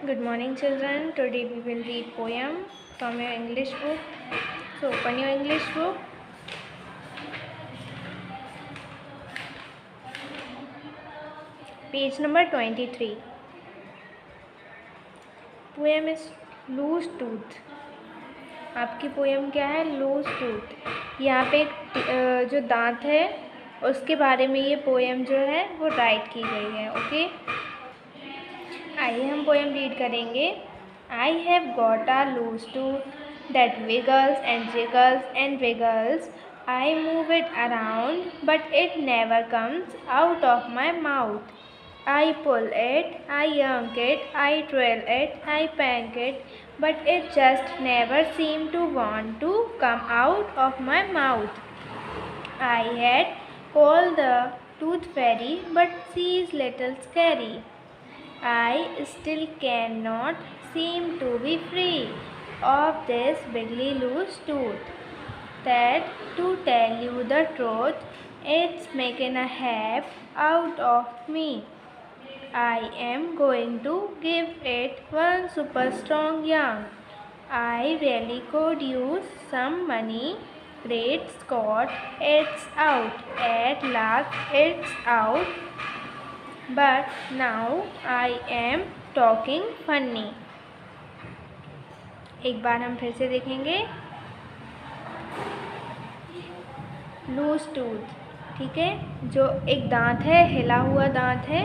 Good morning, children. Today we will read poem from your English book. So open your English book. Page number 23. Poem is Loose Tooth. आपकी poem क्या है? Loose tooth. यहाँ पे एक जो दांत है उसके बारे में ये पोएम जो है वो राइट की गई है। ओके, आइए हम पोएम रीड करेंगे। I have got a loose tooth that wiggles and jiggles and wiggles. I move it around, but it never comes out of my mouth. I pull it, I yank it, I twirl it, I pank it, but it just never seems to want to come out of my mouth. I had called the tooth fairy, but she is little scary. I still cannot seem to be free of this bigly loose tooth. That, to tell you the truth, it's making a half out of me. I am going to give it one super strong yank. I really could use some money. Great Scott, it's out. At last, it's out. But now I am talking funny. एक बार हम फिर से देखेंगे। Loose tooth, ठीक है, जो एक दांत है, हिला हुआ दांत है,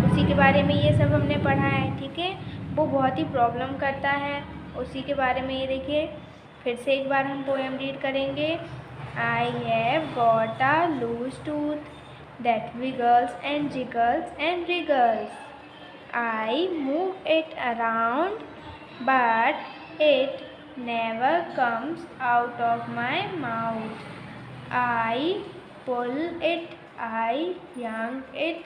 उसी के बारे में ये सब हमने पढ़ा है। ठीक है, वो बहुत ही प्रॉब्लम करता है, उसी के बारे में ये देखिए। फिर से एक बार हम पोएम रीड करेंगे। I have got a loose tooth that wiggles and jiggles and wriggles. I move it around but it never comes out of my mouth. I pull it, I yank it,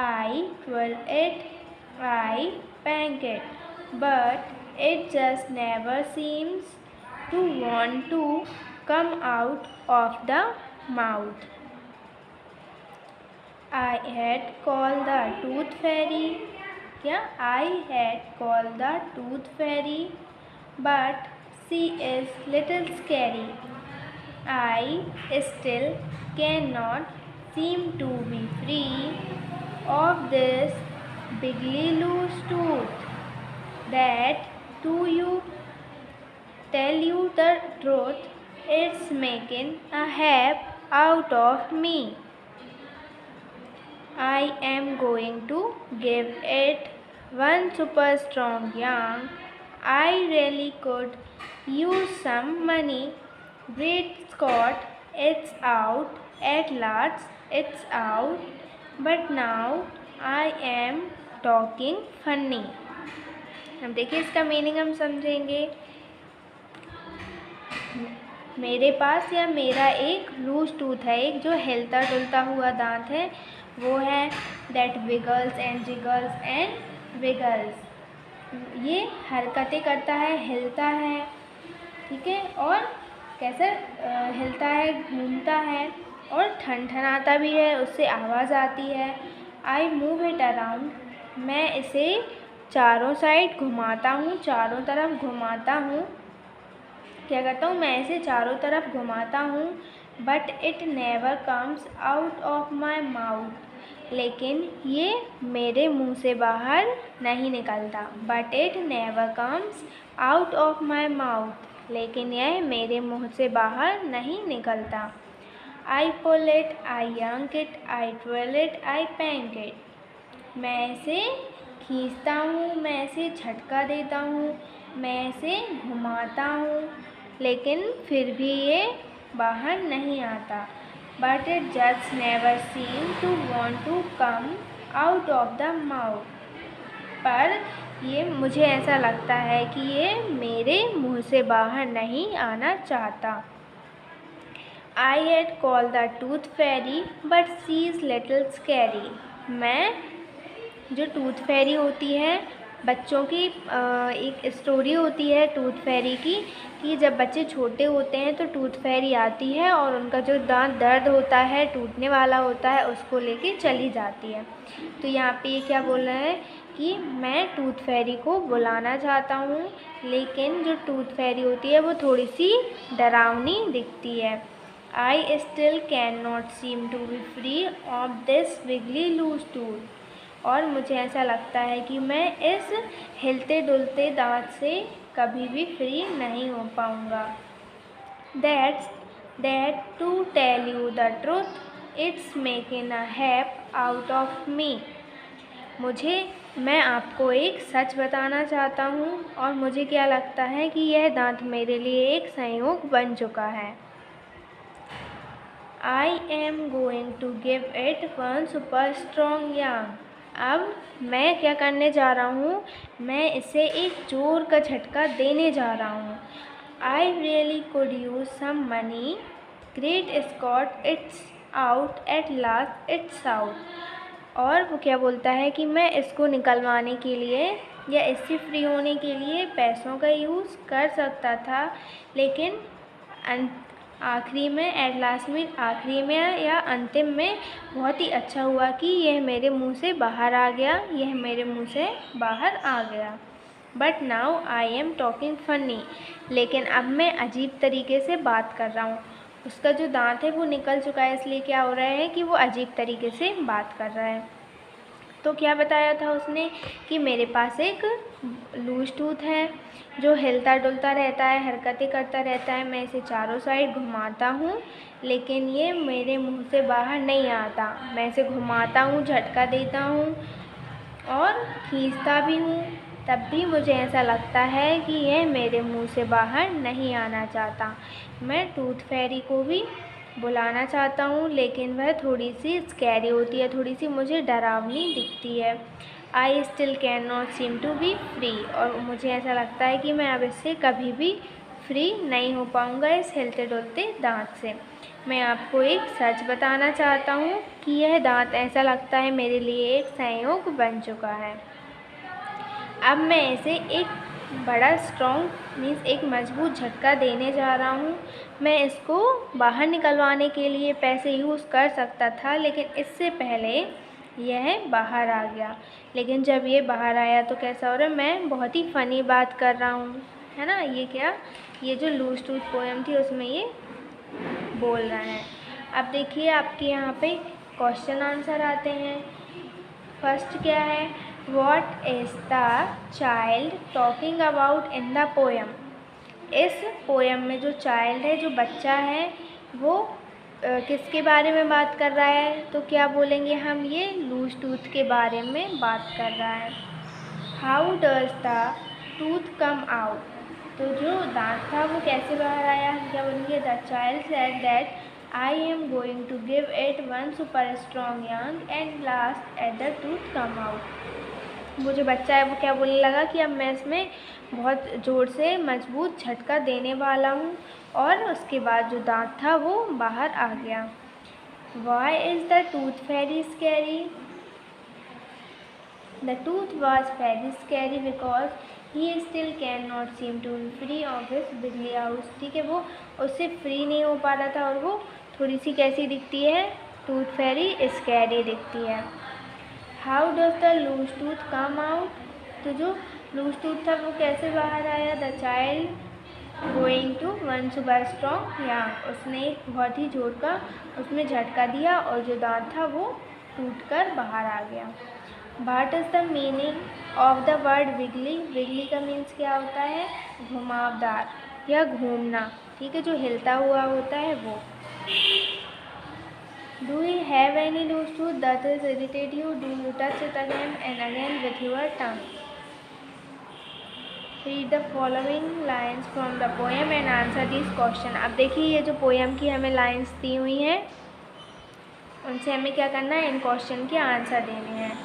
I twirl it, I pank it, but it just never seems to want to come out of the mouth. I had called the tooth fairy. I had called the tooth fairy, but she is little scary. I still cannot seem to be free of this bigly loose tooth. That, to tell you the truth, it's making a half out of me. I am going to give it one super strong yank. I really could use some money. Great Scott, it's out. At last, it's out. But now I am talking funny. अब देखिए इसका meaning हम समझेंगे। मेरे पास या मेरा एक loose tooth है, एक जो हिलता डुलता हुआ दांत है वो है। That wiggles and jiggles and wiggles, ये हरकतें करता है, हिलता है, ठीक है, और कैसे हिलता है, घूमता है और ठनठनाता भी है, उससे आवाज़ आती है। आई मूव इट अराउंड, मैं इसे चारों साइड घुमाता हूँ, चारों तरफ घुमाता हूँ। क्या करता हूँ? मैं इसे चारों तरफ घुमाता हूँ। But it never comes out of my mouth, लेकिन ये मेरे मुंह से बाहर नहीं निकलता। But it never comes out of my mouth, लेकिन यह मेरे मुंह से बाहर नहीं निकलता। I pull it, I yank it, I twirl it, I pank it, मैं इसे खींचता हूँ, मैं इसे झटका देता हूँ, मैं इसे घुमाता हूँ, लेकिन फिर भी ये बाहर नहीं आता। But it just never seems to want to come out of the mouth. पर ये मुझे ऐसा लगता है कि ये मेरे मुंह से बाहर नहीं आना चाहता। I had called the tooth fairy, but she is little scary. मैं, जो टूथ फेरी होती है, बच्चों की एक स्टोरी होती है टूथ फेरी की, कि जब बच्चे छोटे होते हैं तो टूथ फेरी आती है और उनका जो दांत दर्द होता है, टूटने वाला होता है, उसको लेके चली जाती है। तो यहाँ पे ये क्या बोल रहा है कि मैं टूथ फेरी को बुलाना चाहता हूँ, लेकिन जो टूथ फेरी होती है वो थोड़ी सी डरावनी दिखती है। I still can not seem to be free of this wiggly loose tooth. और मुझे ऐसा लगता है कि मैं इस हिलते डुलते दांत से कभी भी फ्री नहीं हो पाऊँगा। That to tell you the truth, it's making a हैप out of me। मैं आपको एक सच बताना चाहता हूँ और मुझे क्या लगता है कि यह दांत मेरे लिए एक संयोग बन चुका है। I am going to give it one super strong yank। अब मैं क्या करने जा रहा हूँ, मैं इसे एक जोर का झटका देने जा रहा हूँ। I really could use some money। Great Scott, it's out at last, it's out। और वो क्या बोलता है कि मैं इसको निकलवाने के लिए या इससे फ्री होने के लिए पैसों का यूज़ कर सकता था, लेकिन आखिरी में एट लास्ट में आखिरी में या अंतिम में बहुत ही अच्छा हुआ कि यह मेरे मुंह से बाहर आ गया। But now I am talking funny. लेकिन अब मैं अजीब तरीके से बात कर रहा हूँ। उसका जो दांत है वो निकल चुका है, इसलिए क्या हो रहा है कि वो अजीब तरीके से बात कर रहा है। तो क्या बताया था उसने कि मेरे पास एक लूज टूथ है जो हिलता डुलता रहता है, हरकतें करता रहता है। मैं इसे चारों साइड घुमाता हूँ, लेकिन ये मेरे मुंह से बाहर नहीं आता। मैं इसे घुमाता हूँ, झटका देता हूँ और खींचता भी हूँ, तब भी मुझे ऐसा लगता है कि यह मेरे मुंह से बाहर नहीं आना चाहता। मैं टूथ फेरी को भी बुलाना चाहता हूँ, लेकिन वह थोड़ी सी स्कैरी होती है, थोड़ी सी मुझे डरावनी दिखती है। I still can not seem to be free. और मुझे ऐसा लगता है कि मैं अब इससे कभी भी फ्री नहीं हो पाऊँगा, इस हिलते डुलते दांत से। मैं आपको एक सच बताना चाहता हूँ कि यह दांत ऐसा लगता है मेरे लिए एक संयोग बन चुका है। अब मैं इसे एक बड़ा स्ट्रॉन्ग मीन्स एक मजबूत झटका देने जा रहा हूँ। मैं इसको बाहर निकलवाने के लिए पैसे यूज़ कर सकता था, लेकिन इससे पहले यह बाहर आ गया। लेकिन जब ये बाहर आया तो कैसा हो रहा है, मैं बहुत ही फ़नी बात कर रहा हूँ, है ना। ये जो लूज टूथ पोएम थी उसमें ये बोल रहा है। अब देखिए आपके यहाँ पे क्वेश्चन आंसर आते हैं। फर्स्ट क्या है, what is the child talking about in the poem. इस पोएम में जो चाइल्ड है, जो बच्चा है, वो किसके बारे में बात कर रहा है, तो क्या बोलेंगे हम, ये लूज टूथ के बारे में बात कर रहा है। How does the tooth come out, तो जो दांत था वो कैसे बाहर आया, क्या बोलेंगे, the child said that I am going to give it one super strong yank and last at the tooth come out। वो जो बच्चा है वो क्या बोलने लगा कि अब मैं इसमें बहुत ज़ोर से मजबूत झटका देने वाला हूँ, और उसके बाद जो दांत था वो बाहर आ गया। Why is the tooth very scary? The tooth was very scary because he still cannot seem to be free of his बिजली हाउस। ठीक है, वो उससे फ्री नहीं हो पा रहा था और वो थोड़ी सी कैसी दिखती है, टूथ फेरी स्कैरी दिखती है। How does the loose tooth come out, तो जो लूज टूथ था वो कैसे बाहर आया। The child going to one super strong yank, उसने एक बहुत ही जोर का उसमें झटका दिया और जो दांत था वो टूट कर बाहर आ गया। What is the meaning of the word wiggly. Wiggly का मीन्स क्या होता है, घुमावदार या घूमना। ठीक है, जो हिलता हुआ होता है वो। Do you have any loose tooth that is irritate you? Do you touch it again and again with your tongue? Read the following lines from the poem and answer these questions। अब देखिए ये जो poem की हमें lines दी हुई हैं, उनसे हमें क्या करना है, इन क्वेश्चन के आंसर देने हैं।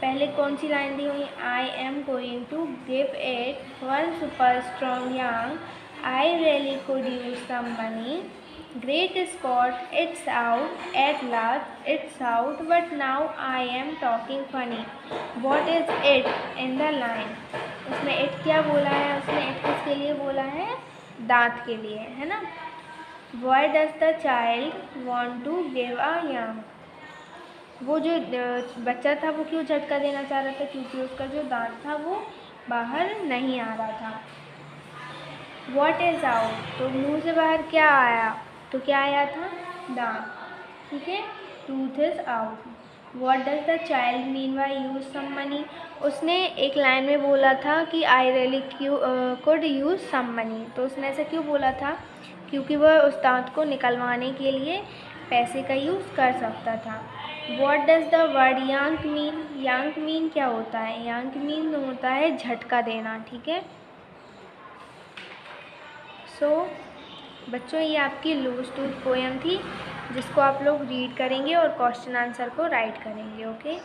पहले कौन सी लाइन दी हुई, I am going to give it one super strong yank, I really could use some money, great Scott, it's out at last, it's out, but now I am talking funny. What is it in the line, उसमें it क्या बोला है, उसने it किसके लिए बोला है, दांत के लिए, है ना। Why does the child want to give a yank, वो जो बच्चा था वो क्यों झटका देना चाह रहा था? क्योंकि उसका जो दांत था वो बाहर नहीं आ रहा था। What is out? तो मुंह से बाहर क्या आया? तो क्या आया था? दांत। ठीक है, tooth is out. What does the child mean by use some money? उसने एक लाइन में बोला था कि I really could use some money। तो उसने ऐसा क्यों बोला था? क्योंकि वह उस दांत को निकलवाने के लिए पैसे का यूज़ कर सकता था। What does the word yank mean? yank mean क्या होता है? yank mean होता है झटका देना। ठीक है, बच्चों ये आपकी लूज टूथ पोएम थी, जिसको आप लोग रीड करेंगे और क्वेश्चन आंसर को राइट करेंगे। ओके।